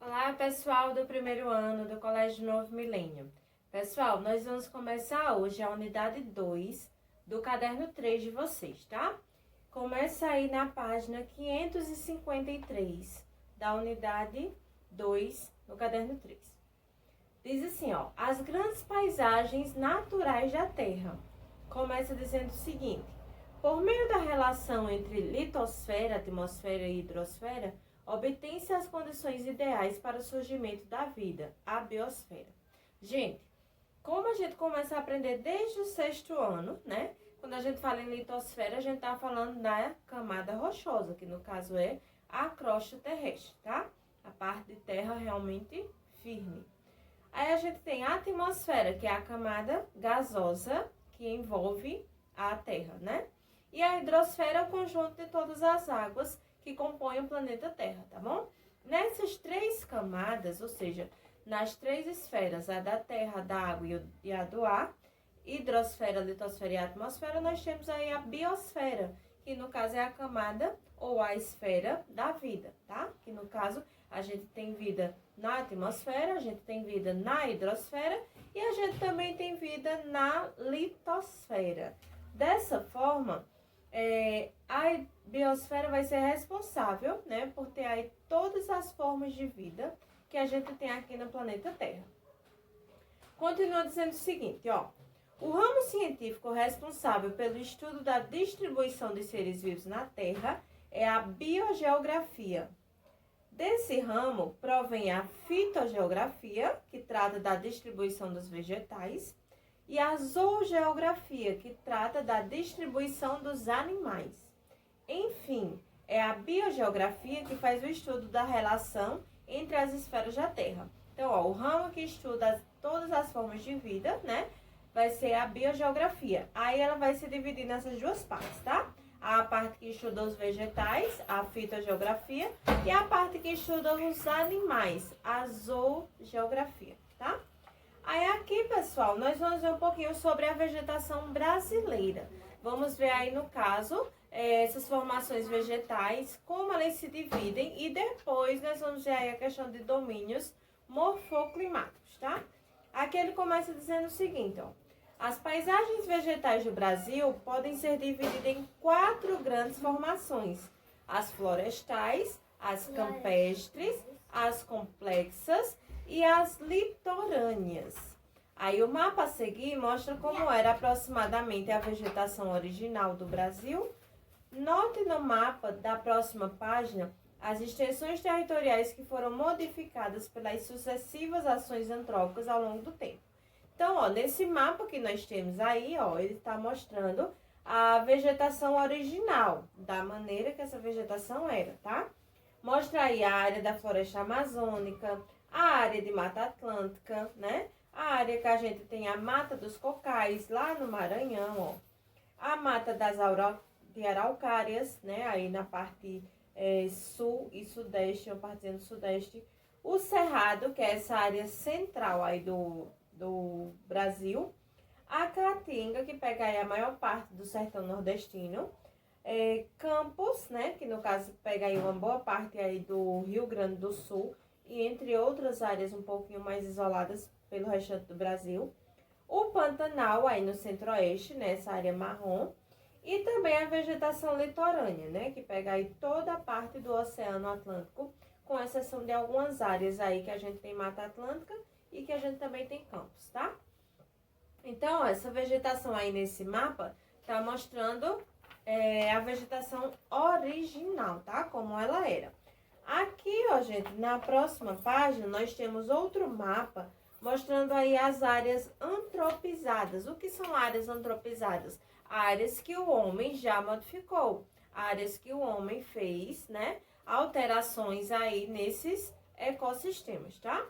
Olá, pessoal do primeiro ano do Colégio Novo Milênio. Pessoal, nós vamos começar hoje a unidade 2 do caderno 3 de vocês, tá? Começa aí na página 553 da unidade 2 do caderno 3. Diz assim, ó, as grandes paisagens naturais da Terra. Começa dizendo o seguinte: por meio da relação entre litosfera, atmosfera e hidrosfera, obtém-se as condições ideais para o surgimento da vida, a biosfera. Gente, como a gente começa a aprender desde o 6º ano, né? Quando a gente fala em litosfera, a gente tá falando da camada rochosa, que no caso é a crosta terrestre, tá? A parte de terra realmente firme. Aí a gente tem a atmosfera, que é a camada gasosa que envolve a terra, né? E a hidrosfera é o conjunto de todas as águas que compõem o planeta Terra, tá bom? Nessas três camadas, ou seja, nas três esferas, a da terra, da água e a do ar, hidrosfera, litosfera e atmosfera, nós temos aí a biosfera, que no caso é a camada ou a esfera da vida, tá? Que no caso a gente tem vida na atmosfera, a gente tem vida na hidrosfera e a gente também tem vida na litosfera. Dessa forma, a biosfera vai ser responsável, né, por ter aí todas as formas de vida que a gente tem aqui no planeta Terra. Continua dizendo o seguinte, ó. O ramo científico responsável pelo estudo da distribuição de seres vivos na Terra é a biogeografia. Desse ramo provém a fitogeografia, que trata da distribuição dos vegetais, e a zoogeografia, que trata da distribuição dos animais. Enfim, é a biogeografia que faz o estudo da relação entre as esferas da Terra. Então, ó, o ramo que estuda todas as formas de vida, né, vai ser a biogeografia. Aí ela vai se dividir nessas duas partes, tá? A parte que estuda os vegetais, a fitogeografia, e a parte que estuda os animais, a zoogeografia, tá? Aí aqui, pessoal, nós vamos ver um pouquinho sobre a vegetação brasileira. Vamos ver aí, no caso, essas formações vegetais, como elas se dividem, e depois nós vamos ver aí a questão de domínios morfoclimáticos, tá? Aqui ele começa dizendo o seguinte, ó. As paisagens vegetais do Brasil podem ser divididas em 4 grandes formações: as florestais, as campestres, as complexas e as litorâneas. Aí o mapa a seguir mostra como era aproximadamente a vegetação original do Brasil. Note no mapa da próxima página as extensões territoriais que foram modificadas pelas sucessivas ações antrópicas ao longo do tempo. Então, ó, nesse mapa que nós temos aí, ó, ele está mostrando a vegetação original, da maneira que essa vegetação era, tá? Mostra aí a área da floresta amazônica, a área de Mata Atlântica, né? A área que a gente tem a Mata dos Cocais, lá no Maranhão, ó. A Mata de Araucárias, né? Aí na parte sul e sudeste, ou partezinha do sudeste. O Cerrado, que é essa área central aí do Brasil. A Caatinga, que pega aí a maior parte do sertão nordestino. Campos, né? Que no caso pega aí uma boa parte aí do Rio Grande do Sul. E entre outras áreas um pouquinho mais isoladas pelo restante do Brasil. O Pantanal, aí no centro-oeste, nessa área marrom. E também a vegetação litorânea, né? Que pega aí toda a parte do Oceano Atlântico, com exceção de algumas áreas aí que a gente tem Mata Atlântica e que a gente também tem campos, tá? Então, ó, essa vegetação aí nesse mapa tá mostrando a vegetação original, tá? Como ela era. Aqui, ó, gente, na próxima página, nós temos outro mapa mostrando aí as áreas antropizadas. O que são áreas antropizadas? Áreas que o homem já modificou, áreas que o homem fez, né? Alterações aí nesses ecossistemas, tá?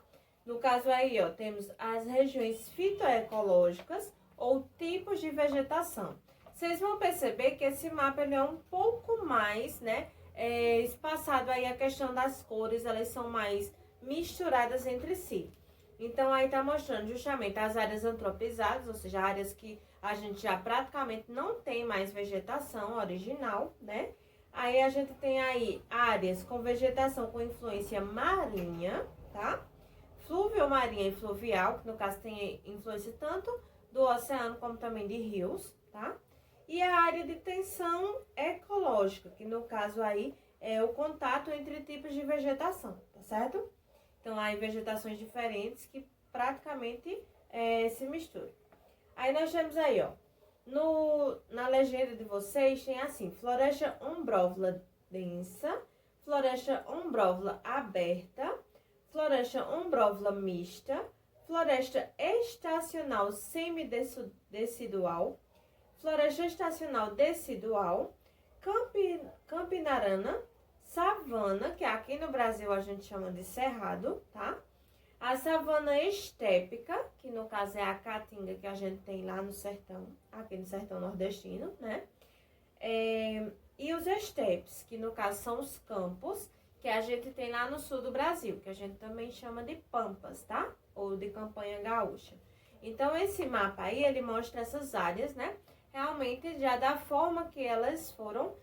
No caso aí, ó, temos as regiões fitoecológicas ou tipos de vegetação. Vocês vão perceber que esse mapa ele é um pouco mais, né? Espaçado aí a questão das cores, elas são mais misturadas entre si. Então, aí tá mostrando justamente as áreas antropizadas, ou seja, áreas que a gente já praticamente não tem mais vegetação original, né? Aí a gente tem aí áreas com vegetação com influência marinha, tá? Fluvio-marinha e fluvial, que no caso tem influência tanto do oceano como também de rios, tá? E a área de tensão ecológica, que no caso aí é o contato entre tipos de vegetação, tá certo? Então, há vegetações diferentes que praticamente se misturam. Aí nós temos aí, ó, na legenda de vocês tem assim, floresta ombrófila densa, floresta ombrófila aberta, floresta ombrófila mista, floresta estacional semidecidual, floresta estacional decidual, campinarana, savana, que aqui no Brasil a gente chama de cerrado, tá? A savana estépica, que no caso é a caatinga que a gente tem lá no sertão, aqui no sertão nordestino, né? E os estepes, que no caso são os campos, que a gente tem lá no sul do Brasil, que a gente também chama de pampas, tá? Ou de campanha gaúcha. Então, esse mapa aí, ele mostra essas áreas, né? Realmente já da forma que elas foram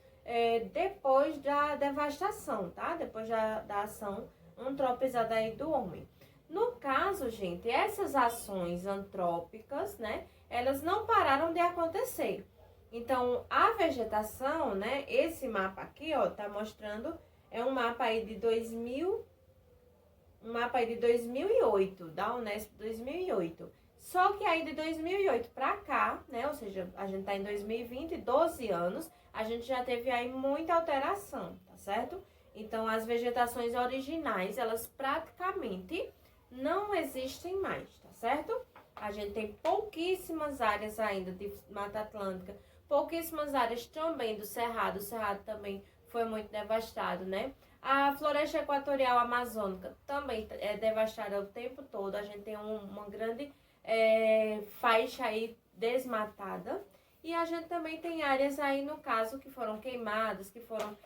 depois da devastação, tá? Depois da ação antropizada aí do homem. No caso, gente, essas ações antrópicas, né? Elas não pararam de acontecer. Então, a vegetação, né? Esse mapa aqui, ó, tá mostrando, é um mapa aí de 2008, da Unesp 2008. Só que aí de 2008 para cá, né, ou seja, a gente tá em 2020, 12 anos, a gente já teve aí muita alteração, tá certo? Então, as vegetações originais, elas praticamente não existem mais, tá certo? A gente tem pouquíssimas áreas ainda de Mata Atlântica, pouquíssimas áreas também do Cerrado. O Cerrado também foi muito devastado, né? A floresta equatorial amazônica também é devastada o tempo todo. A gente tem uma grande faixa aí desmatada. E a gente também tem áreas aí, no caso, que foram queimadas, que foram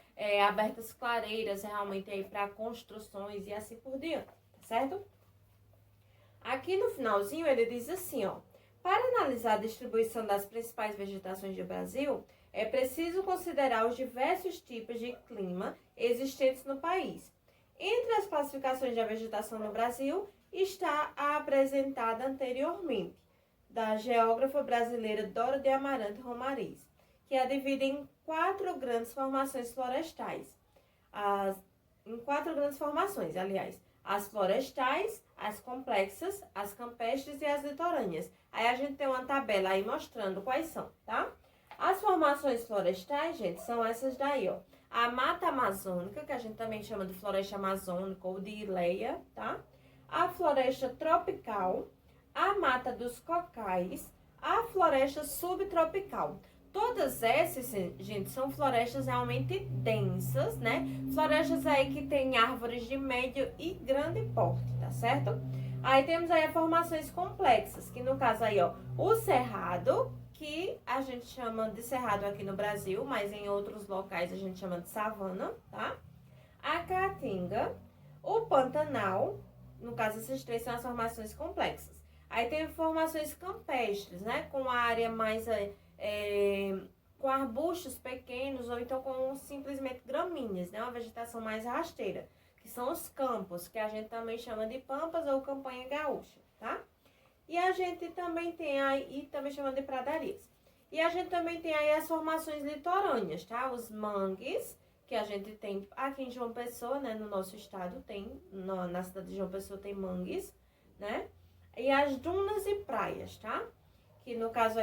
abertas clareiras realmente aí para construções e assim por diante, tá certo? Aqui no finalzinho ele diz assim, ó: para analisar a distribuição das principais vegetações do Brasil, é preciso considerar os diversos tipos de clima existentes no país. Entre as classificações da vegetação no Brasil está a apresentada anteriormente, da geógrafa brasileira Dora de Amarante Romariz, que a divide em quatro grandes formações florestais. As florestais, as complexas, as campestres e as litorâneas. Aí a gente tem uma tabela aí mostrando quais são, tá? As formações florestais, gente, são essas daí, ó. A mata amazônica, que a gente também chama de floresta amazônica ou de ileia, tá? A floresta tropical, a mata dos cocais, a floresta subtropical. Todas essas, gente, são florestas realmente densas, né? Florestas aí que tem árvores de médio e grande porte, tá certo? Aí temos aí as formações complexas, que no caso aí, ó, o cerrado, que a gente chama de cerrado aqui no Brasil, mas em outros locais a gente chama de savana, tá? A caatinga, o pantanal, no caso esses três são as formações complexas. Aí tem formações campestres, né? Com a área mais com arbustos pequenos ou então com simplesmente gramíneas, né? Uma vegetação mais rasteira, que são os campos, que a gente também chama de pampas ou campanha gaúcha, tá? E a gente também tem aí, e também chama de pradarias. E a gente também tem aí as formações litorâneas, tá? Os mangues, que a gente tem aqui em João Pessoa, né? No nosso estado tem, na cidade de João Pessoa tem mangues, né? E as dunas e praias, tá? Que no caso